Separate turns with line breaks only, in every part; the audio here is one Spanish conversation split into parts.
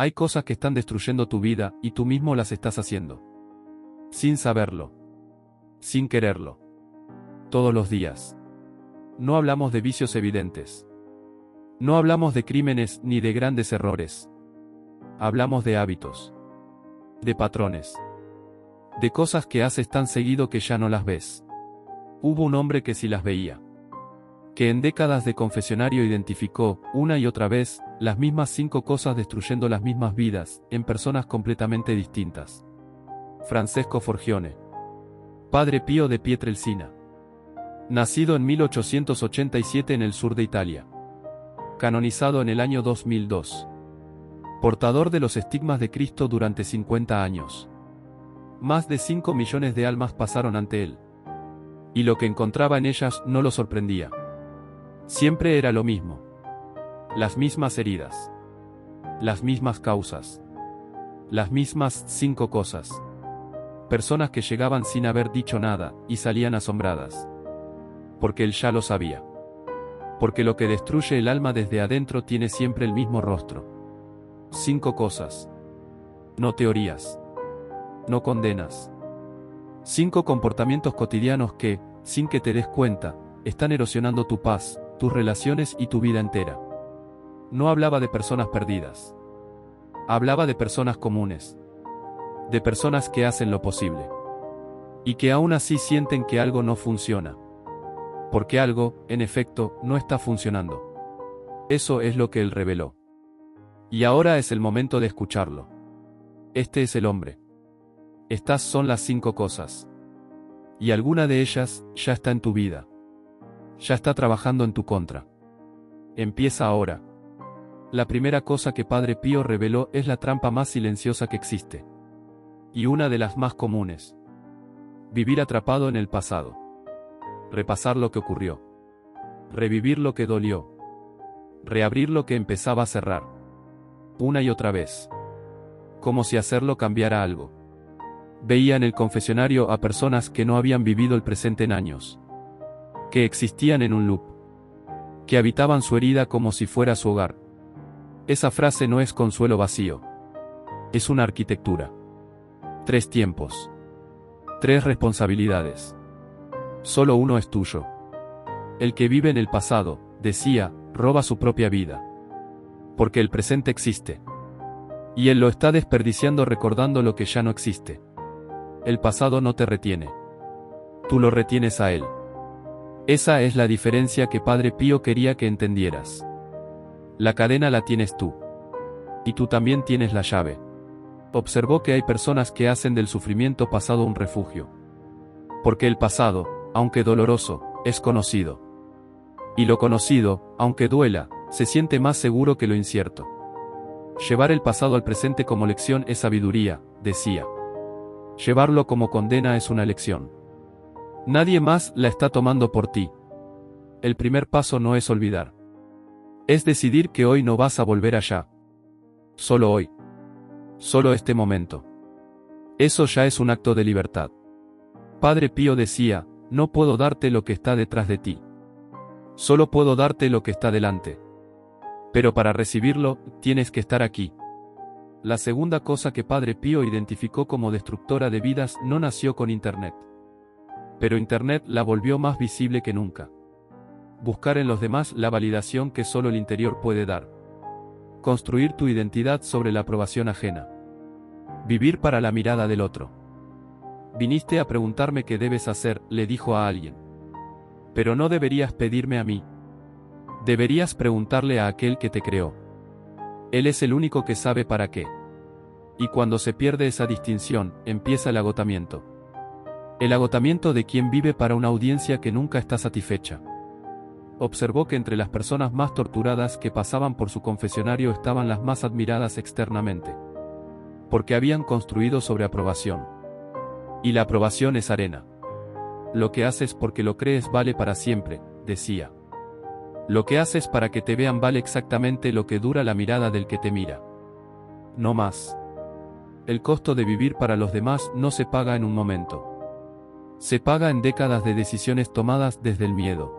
Hay cosas que están destruyendo tu vida y tú mismo las estás haciendo. Sin saberlo. Sin quererlo. Todos los días. No hablamos de vicios evidentes. No hablamos de crímenes ni de grandes errores. Hablamos de hábitos. De patrones. De cosas que haces tan seguido que ya no las ves. Hubo un hombre que sí las veía. Que en décadas de confesionario identificó, una y otra vez, las mismas 5 cosas destruyendo las mismas vidas, en personas completamente distintas. Francesco Forgione. Padre Pío de Pietrelcina. Nacido en 1887 en el sur de Italia. Canonizado en el año 2002. Portador de los estigmas de Cristo durante 50 años. Más de 5 millones de almas pasaron ante él. Y lo que encontraba en ellas no lo sorprendía. Siempre era lo mismo. Las mismas heridas. Las mismas causas. Las mismas 5 cosas. Personas que llegaban sin haber dicho nada, y salían asombradas. Porque él ya lo sabía. Porque lo que destruye el alma desde adentro tiene siempre el mismo rostro. 5 cosas. No teorías. No condenas. 5 comportamientos cotidianos que, sin que te des cuenta, están erosionando tu paz, tus relaciones y tu vida entera. No hablaba de personas perdidas. Hablaba de personas comunes. De personas que hacen lo posible. Y que aún así sienten que algo no funciona. Porque algo, en efecto, no está funcionando. Eso es lo que él reveló. Y ahora es el momento de escucharlo. Este es el hombre. Estas son las 5 cosas. Y alguna de ellas, ya está en tu vida. Ya está trabajando en tu contra. Empieza ahora. La primera cosa que Padre Pío reveló es la trampa más silenciosa que existe. Y una de las más comunes. Vivir atrapado en el pasado. Repasar lo que ocurrió. Revivir lo que dolió. Reabrir lo que empezaba a cerrar. Una y otra vez. Como si hacerlo cambiara algo. Veía en el confesionario a personas que no habían vivido el presente en años. Que existían en un loop. Que habitaban su herida como si fuera su hogar. Esa frase no es consuelo vacío. Es una arquitectura. 3 tiempos. 3 responsabilidades. Solo uno es tuyo. El que vive en el pasado, decía, roba su propia vida. Porque el presente existe. Y él lo está desperdiciando recordando lo que ya no existe. El pasado no te retiene. Tú lo retienes a él. Esa es la diferencia que Padre Pío quería que entendieras. La cadena la tienes tú. Y tú también tienes la llave. Observó que hay personas que hacen del sufrimiento pasado un refugio. Porque el pasado, aunque doloroso, es conocido. Y lo conocido, aunque duela, se siente más seguro que lo incierto. Llevar el pasado al presente como lección es sabiduría, decía. Llevarlo como condena es una lección. Nadie más la está tomando por ti. El primer paso no es olvidar. Es decidir que hoy no vas a volver allá. Solo hoy. Solo este momento. Eso ya es un acto de libertad. Padre Pío decía, no puedo darte lo que está detrás de ti. Solo puedo darte lo que está delante. Pero para recibirlo, tienes que estar aquí. La segunda cosa que Padre Pío identificó como destructora de vidas no nació con Internet. Pero Internet la volvió más visible que nunca. Buscar en los demás la validación que solo el interior puede dar. Construir tu identidad sobre la aprobación ajena. Vivir para la mirada del otro. Viniste a preguntarme qué debes hacer, le dijo a alguien. Pero no deberías pedirme a mí. Deberías preguntarle a aquel que te creó. Él es el único que sabe para qué. Y cuando se pierde esa distinción, empieza el agotamiento. El agotamiento de quien vive para una audiencia que nunca está satisfecha. Observó que entre las personas más torturadas que pasaban por su confesionario estaban las más admiradas externamente. Porque habían construido sobre aprobación. Y la aprobación es arena. Lo que haces porque lo crees vale para siempre, decía. Lo que haces para que te vean vale exactamente lo que dura la mirada del que te mira. No más. El costo de vivir para los demás no se paga en un momento. Se paga en décadas de decisiones tomadas desde el miedo.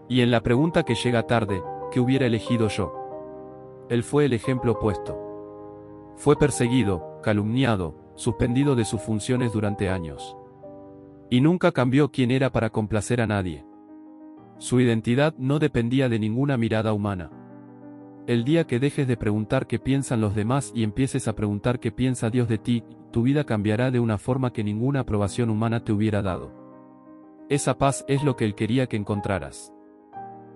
Y en la pregunta que llega tarde, ¿qué hubiera elegido yo? Él fue el ejemplo opuesto. Fue perseguido, calumniado, suspendido de sus funciones durante años. Y nunca cambió quién era para complacer a nadie. Su identidad no dependía de ninguna mirada humana. El día que dejes de preguntar qué piensan los demás y empieces a preguntar qué piensa Dios de ti, tu vida cambiará de una forma que ninguna aprobación humana te hubiera dado. Esa paz es lo que Él quería que encontraras.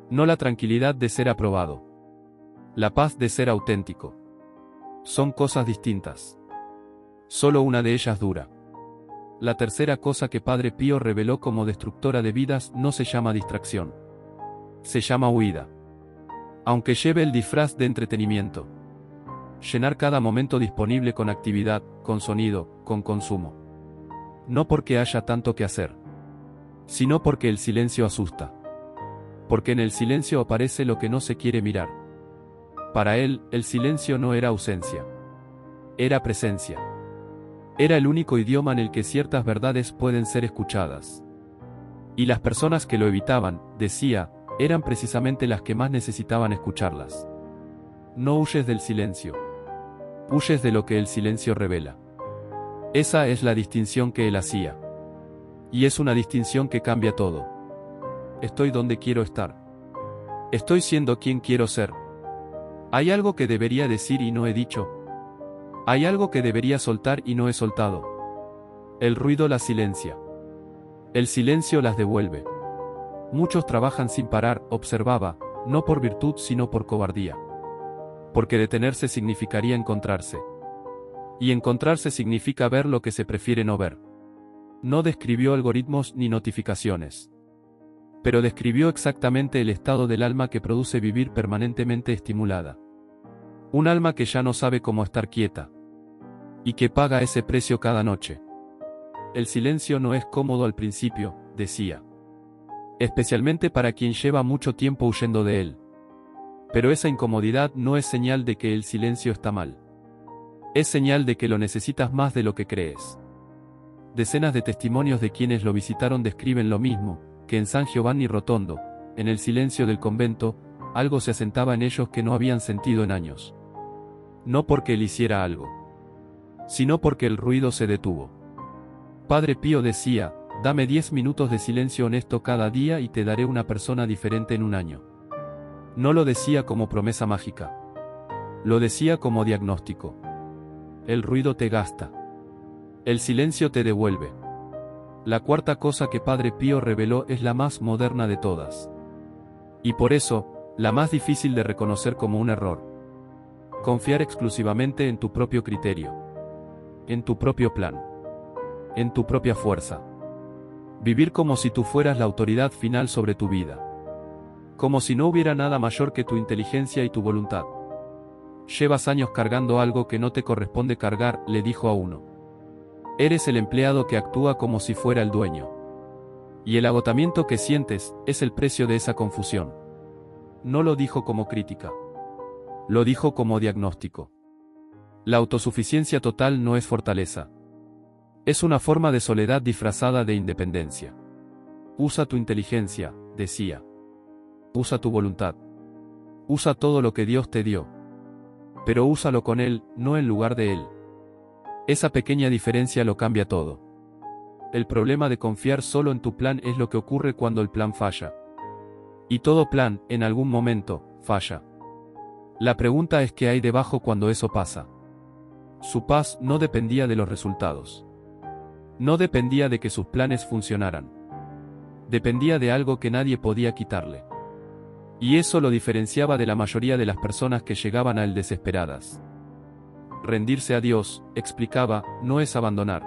No la tranquilidad de ser aprobado. La paz de ser auténtico. Son cosas distintas. Solo una de ellas dura. La tercera cosa que Padre Pío reveló como destructora de vidas no se llama distracción. Se llama huida. Aunque lleve el disfraz de entretenimiento. Llenar cada momento disponible con actividad, con sonido, con consumo. No porque haya tanto que hacer, sino porque el silencio asusta. Porque en el silencio aparece lo que no se quiere mirar. Para él, el silencio no era ausencia. Era presencia. Era el único idioma en el que ciertas verdades pueden ser escuchadas. Y las personas que lo evitaban, decía, eran precisamente las que más necesitaban escucharlas. No huyes del silencio. Huyes de lo que el silencio revela. Esa es la distinción que él hacía. Y es una distinción que cambia todo. Estoy donde quiero estar. Estoy siendo quien quiero ser. ¿Hay algo que debería decir y no he dicho? ¿Hay algo que debería soltar y no he soltado? El ruido las silencia. El silencio las devuelve. Muchos trabajan sin parar, observaba, no por virtud sino por cobardía. Porque detenerse significaría encontrarse. Y encontrarse significa ver lo que se prefiere no ver. No describió algoritmos ni notificaciones. Pero describió exactamente el estado del alma que produce vivir permanentemente estimulada. Un alma que ya no sabe cómo estar quieta. Y que paga ese precio cada noche. El silencio no es cómodo al principio, decía. Especialmente para quien lleva mucho tiempo huyendo de él. Pero esa incomodidad no es señal de que el silencio está mal. Es señal de que lo necesitas más de lo que crees. Decenas de testimonios de quienes lo visitaron describen lo mismo, que en San Giovanni Rotondo, en el silencio del convento, algo se asentaba en ellos que no habían sentido en años. No porque él hiciera algo, sino porque el ruido se detuvo. Padre Pío decía, dame 10 minutos de silencio honesto cada día y te daré una persona diferente en un año. No lo decía como promesa mágica. Lo decía como diagnóstico. El ruido te gasta. El silencio te devuelve. La cuarta cosa que Padre Pío reveló es la más moderna de todas. Y por eso, la más difícil de reconocer como un error. Confiar exclusivamente en tu propio criterio. En tu propio plan. En tu propia fuerza. Vivir como si tú fueras la autoridad final sobre tu vida. Como si no hubiera nada mayor que tu inteligencia y tu voluntad. Llevas años cargando algo que no te corresponde cargar, le dijo a uno. Eres el empleado que actúa como si fuera el dueño. Y el agotamiento que sientes es el precio de esa confusión. No lo dijo como crítica. Lo dijo como diagnóstico. La autosuficiencia total no es fortaleza. Es una forma de soledad disfrazada de independencia. Usa tu inteligencia, decía. Usa tu voluntad. Usa todo lo que Dios te dio. Pero úsalo con Él, no en lugar de Él. Esa pequeña diferencia lo cambia todo. El problema de confiar solo en tu plan es lo que ocurre cuando el plan falla. Y todo plan, en algún momento, falla. La pregunta es qué hay debajo cuando eso pasa. Su paz no dependía de los resultados. No dependía de que sus planes funcionaran. Dependía de algo que nadie podía quitarle. Y eso lo diferenciaba de la mayoría de las personas que llegaban a él desesperadas. Rendirse a Dios, explicaba, no es abandonar.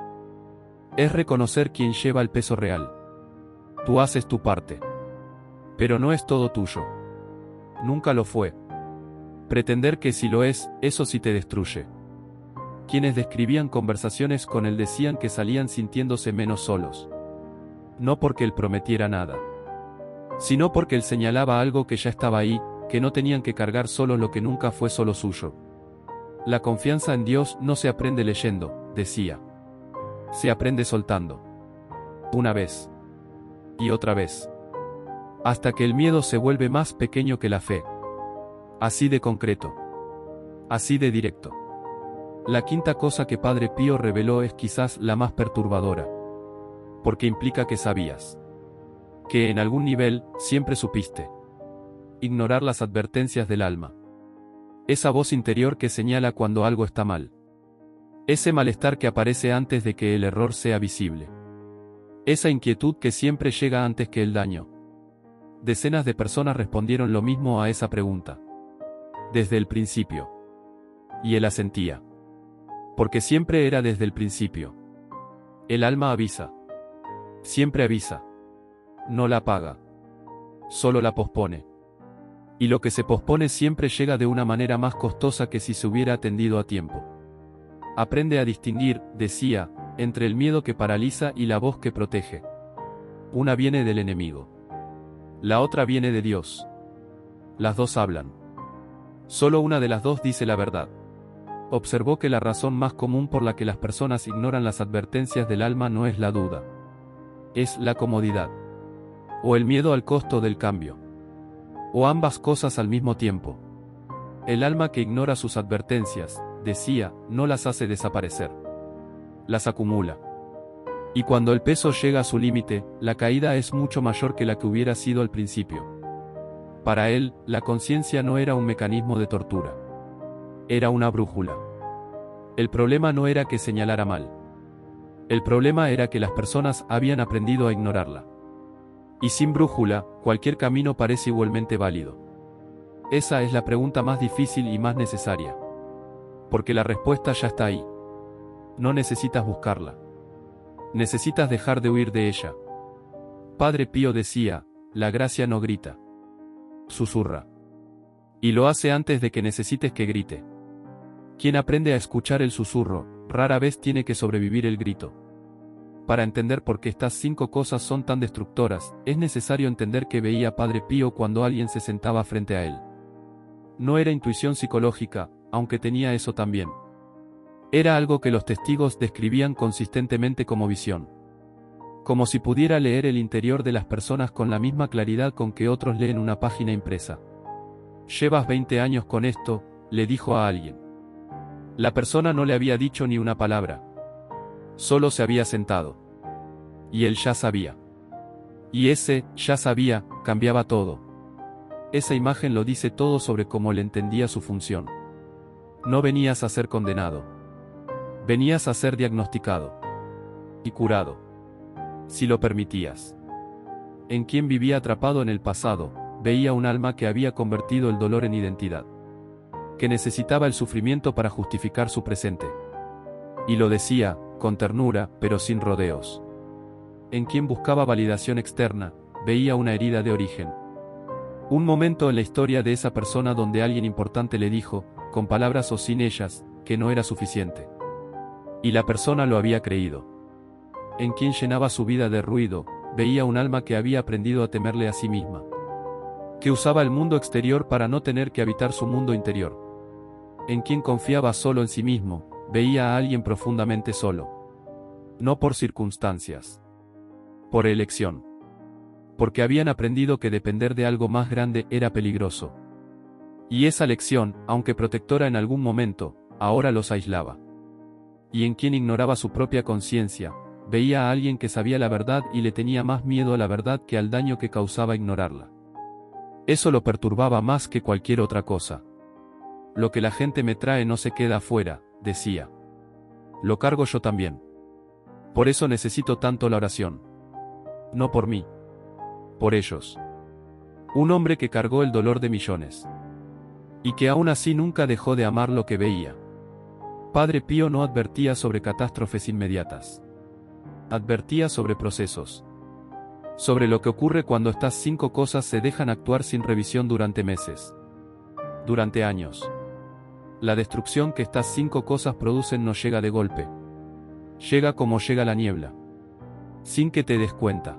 Es reconocer quién lleva el peso real. Tú haces tu parte. Pero no es todo tuyo. Nunca lo fue. Pretender que sí lo es, eso sí te destruye. Quienes describían conversaciones con él decían que salían sintiéndose menos solos. No porque él prometiera nada, sino porque él señalaba algo que ya estaba ahí, que no tenían que cargar solo lo que nunca fue solo suyo. La confianza en Dios no se aprende leyendo, decía. Se aprende soltando. Una vez. Y otra vez. Hasta que el miedo se vuelve más pequeño que la fe. Así de concreto. Así de directo. La quinta cosa que Padre Pío reveló es quizás la más perturbadora. Porque implica que sabías. Que en algún nivel, siempre supiste. Ignorar las advertencias del alma. Esa voz interior que señala cuando algo está mal. Ese malestar que aparece antes de que el error sea visible. Esa inquietud que siempre llega antes que el daño. Decenas de personas respondieron lo mismo a esa pregunta. Desde el principio. Y él asentía. Porque siempre era desde el principio. El alma avisa. Siempre avisa. No la apaga. Solo la pospone. Y lo que se pospone siempre llega de una manera más costosa que si se hubiera atendido a tiempo. Aprende a distinguir, decía, entre el miedo que paraliza y la voz que protege. Una viene del enemigo. La otra viene de Dios. Las dos hablan. Solo una de las dos dice la verdad. Observó que la razón más común por la que las personas ignoran las advertencias del alma no es la duda. Es la comodidad. O el miedo al costo del cambio. O ambas cosas al mismo tiempo. El alma que ignora sus advertencias, decía, no las hace desaparecer. Las acumula. Y cuando el peso llega a su límite, la caída es mucho mayor que la que hubiera sido al principio. Para él, la conciencia no era un mecanismo de tortura. Era una brújula. El problema no era que señalara mal. El problema era que las personas habían aprendido a ignorarla. Y sin brújula, cualquier camino parece igualmente válido. Esa es la pregunta más difícil y más necesaria. Porque la respuesta ya está ahí. No necesitas buscarla. Necesitas dejar de huir de ella. Padre Pío decía, la gracia no grita. Susurra. Y lo hace antes de que necesites que grite. Quien aprende a escuchar el susurro, rara vez tiene que sobrevivir el grito. Para entender por qué estas 5 cosas son tan destructoras, es necesario entender qué veía Padre Pío cuando alguien se sentaba frente a él. No era intuición psicológica, aunque tenía eso también. Era algo que los testigos describían consistentemente como visión. Como si pudiera leer el interior de las personas con la misma claridad con que otros leen una página impresa. «Llevas 20 años con esto», le dijo a alguien. La persona no le había dicho ni una palabra. Solo se había sentado. Y él ya sabía. Y ese, ya sabía, cambiaba todo. Esa imagen lo dice todo sobre cómo le entendía su función. No venías a ser condenado. Venías a ser diagnosticado. Y curado. Si lo permitías. En quien vivía atrapado en el pasado, veía un alma que había convertido el dolor en identidad. Que necesitaba el sufrimiento para justificar su presente. Y lo decía, con ternura, pero sin rodeos. En quien buscaba validación externa, veía una herida de origen. Un momento en la historia de esa persona donde alguien importante le dijo, con palabras o sin ellas, que no era suficiente. Y la persona lo había creído. En quien llenaba su vida de ruido, veía un alma que había aprendido a temerle a sí misma. Que usaba el mundo exterior para no tener que habitar su mundo interior. En quien confiaba solo en sí mismo, veía a alguien profundamente solo. No por circunstancias. Por elección. Porque habían aprendido que depender de algo más grande era peligroso. Y esa lección, aunque protectora en algún momento, ahora los aislaba. Y en quien ignoraba su propia conciencia, veía a alguien que sabía la verdad y le tenía más miedo a la verdad que al daño que causaba ignorarla. Eso lo perturbaba más que cualquier otra cosa. Lo que la gente me trae no se queda afuera, decía. Lo cargo yo también. Por eso necesito tanto la oración. No por mí. Por ellos. Un hombre que cargó el dolor de millones. Y que aún así nunca dejó de amar lo que veía. Padre Pío no advertía sobre catástrofes inmediatas. Advertía sobre procesos. Sobre lo que ocurre cuando estas 5 cosas se dejan actuar sin revisión durante meses. Durante años. La destrucción que estas 5 cosas producen no llega de golpe. Llega como llega la niebla. Sin que te des cuenta.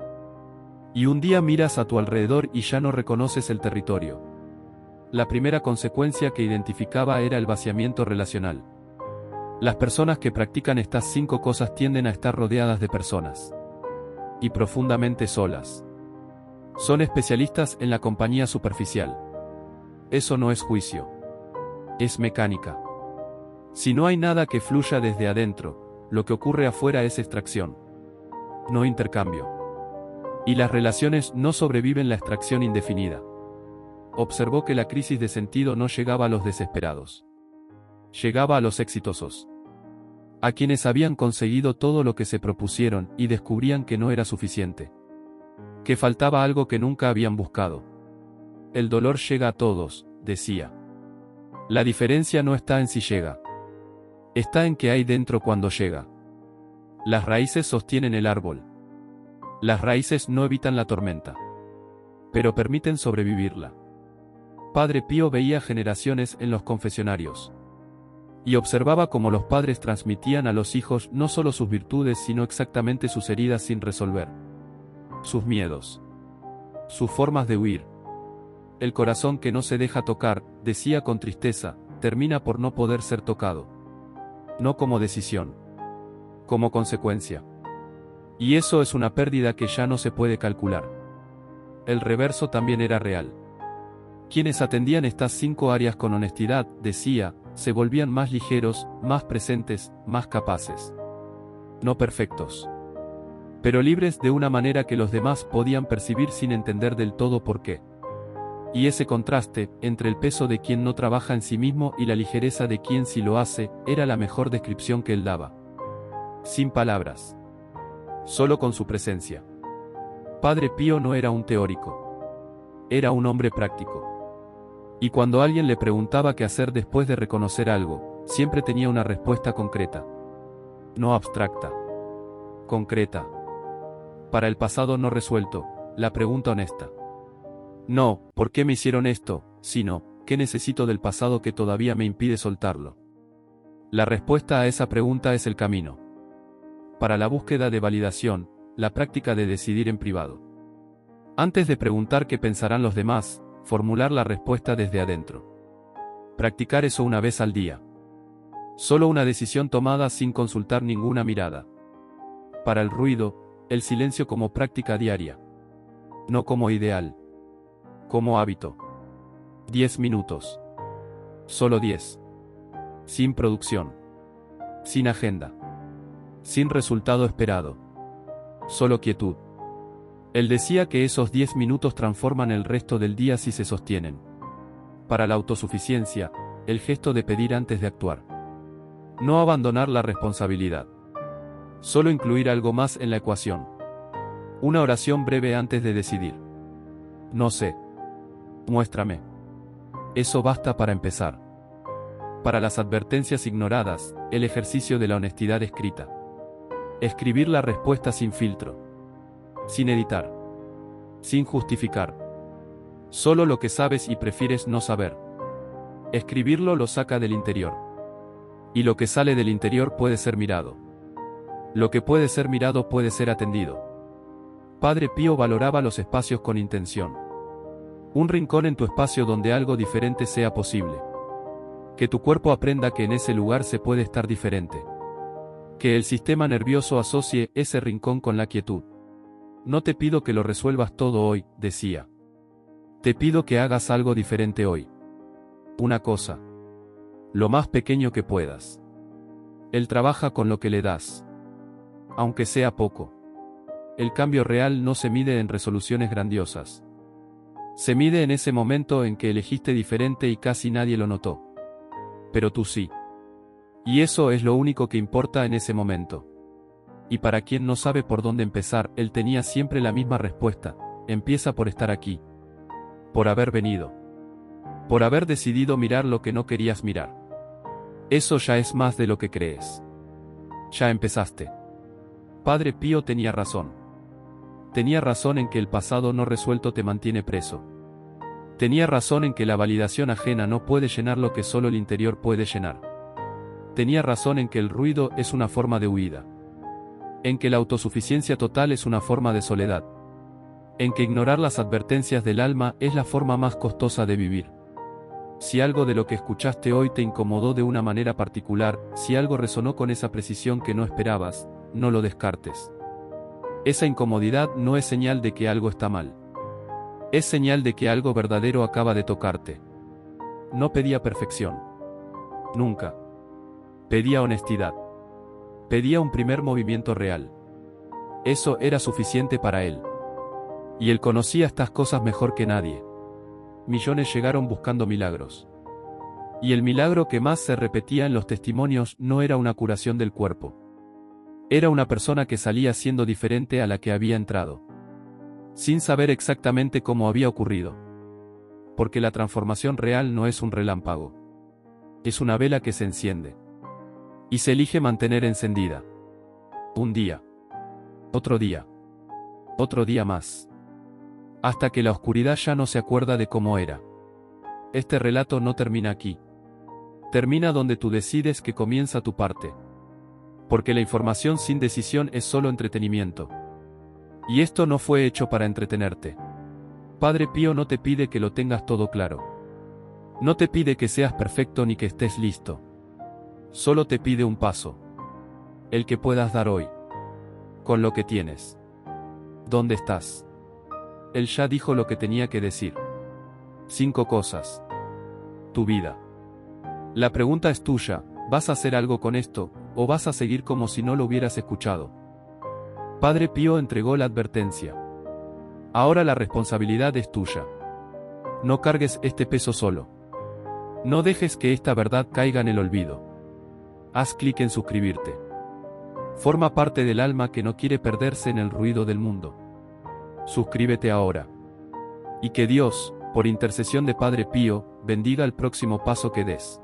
Y un día miras a tu alrededor y ya no reconoces el territorio. La primera consecuencia que identificaba era el vaciamiento relacional. Las personas que practican estas 5 cosas tienden a estar rodeadas de personas. Y profundamente solas. Son especialistas en la compañía superficial. Eso no es juicio. Es mecánica. Si no hay nada que fluya desde adentro, lo que ocurre afuera es extracción, no intercambio. Y las relaciones no sobreviven la extracción indefinida. Observó que la crisis de sentido no llegaba a los desesperados. Llegaba a los exitosos. A quienes habían conseguido todo lo que se propusieron y descubrían que no era suficiente. Que faltaba algo que nunca habían buscado. El dolor llega a todos, decía. La diferencia no está en si llega. Está en qué hay dentro cuando llega. Las raíces sostienen el árbol. Las raíces no evitan la tormenta, pero permiten sobrevivirla. Padre Pío veía generaciones en los confesionarios. Y observaba cómo los padres transmitían a los hijos no solo sus virtudes sino exactamente sus heridas sin resolver. Sus miedos. Sus formas de huir. El corazón que no se deja tocar, decía con tristeza, termina por no poder ser tocado. No como decisión. Como consecuencia. Y eso es una pérdida que ya no se puede calcular. El reverso también era real. Quienes atendían estas 5 áreas con honestidad, decía, se volvían más ligeros, más presentes, más capaces. No perfectos. Pero libres de una manera que los demás podían percibir sin entender del todo por qué. Y ese contraste, entre el peso de quien no trabaja en sí mismo y la ligereza de quien sí lo hace, era la mejor descripción que él daba. Sin palabras. Solo con su presencia. Padre Pío no era un teórico. Era un hombre práctico. Y cuando alguien le preguntaba qué hacer después de reconocer algo, siempre tenía una respuesta concreta. No abstracta. Concreta. Para el pasado no resuelto, la pregunta honesta. No, ¿por qué me hicieron esto?, sino, ¿qué necesito del pasado que todavía me impide soltarlo? La respuesta a esa pregunta es el camino. Para la búsqueda de validación, la práctica de decidir en privado. Antes de preguntar qué pensarán los demás, formular la respuesta desde adentro. Practicar eso una vez al día. Solo una decisión tomada sin consultar ninguna mirada. Para el ruido, el silencio como práctica diaria. No como ideal. Como hábito. 10 minutos. Solo 10. Sin producción. Sin agenda. Sin resultado esperado. Solo quietud. Él decía que esos 10 minutos transforman el resto del día si se sostienen. Para la autosuficiencia, el gesto de pedir antes de actuar. No abandonar la responsabilidad. Solo incluir algo más en la ecuación. Una oración breve antes de decidir. No sé. Muéstrame. Eso basta para empezar. Para las advertencias ignoradas, el ejercicio de la honestidad escrita. Escribir la respuesta sin filtro. Sin editar. Sin justificar. Solo lo que sabes y prefieres no saber. Escribirlo lo saca del interior. Y lo que sale del interior puede ser mirado. Lo que puede ser mirado puede ser atendido. Padre Pío valoraba los espacios con intención. Un rincón en tu espacio donde algo diferente sea posible. Que tu cuerpo aprenda que en ese lugar se puede estar diferente. Que el sistema nervioso asocie ese rincón con la quietud. No te pido que lo resuelvas todo hoy, decía. Te pido que hagas algo diferente hoy. Una cosa. Lo más pequeño que puedas. Él trabaja con lo que le das. Aunque sea poco. El cambio real no se mide en resoluciones grandiosas. Se mide en ese momento en que elegiste diferente y casi nadie lo notó. Pero tú sí. Y eso es lo único que importa en ese momento. Y para quien no sabe por dónde empezar, él tenía siempre la misma respuesta: empieza por estar aquí. Por haber venido. Por haber decidido mirar lo que no querías mirar. Eso ya es más de lo que crees. Ya empezaste. Padre Pío tenía razón. Tenía razón en que el pasado no resuelto te mantiene preso. Tenía razón en que la validación ajena no puede llenar lo que solo el interior puede llenar. Tenía razón en que el ruido es una forma de huida. En que la autosuficiencia total es una forma de soledad. En que ignorar las advertencias del alma es la forma más costosa de vivir. Si algo de lo que escuchaste hoy te incomodó de una manera particular, si algo resonó con esa precisión que no esperabas, no lo descartes. Esa incomodidad no es señal de que algo está mal. Es señal de que algo verdadero acaba de tocarte. No pedía perfección. Nunca. Pedía honestidad. Pedía un primer movimiento real. Eso era suficiente para él. Y él conocía estas cosas mejor que nadie. Millones llegaron buscando milagros. Y el milagro que más se repetía en los testimonios no era una curación del cuerpo. Era una persona que salía siendo diferente a la que había entrado. Sin saber exactamente cómo había ocurrido. Porque la transformación real no es un relámpago. Es una vela que se enciende. Y se elige mantener encendida. Un día. Otro día. Otro día más. Hasta que la oscuridad ya no se acuerda de cómo era. Este relato no termina aquí. Termina donde tú decides que comienza tu parte. Porque la información sin decisión es solo entretenimiento. Y esto no fue hecho para entretenerte. Padre Pío no te pide que lo tengas todo claro. No te pide que seas perfecto ni que estés listo. Solo te pide un paso. El que puedas dar hoy. Con lo que tienes. ¿Dónde estás? Él ya dijo lo que tenía que decir. 5 cosas. Tu vida. La pregunta es tuya, ¿vas a hacer algo con esto, o vas a seguir como si no lo hubieras escuchado? Padre Pío entregó la advertencia. Ahora la responsabilidad es tuya. No cargues este peso solo. No dejes que esta verdad caiga en el olvido. Haz clic en suscribirte. Forma parte del alma que no quiere perderse en el ruido del mundo. Suscríbete ahora. Y que Dios, por intercesión de Padre Pío, bendiga el próximo paso que des.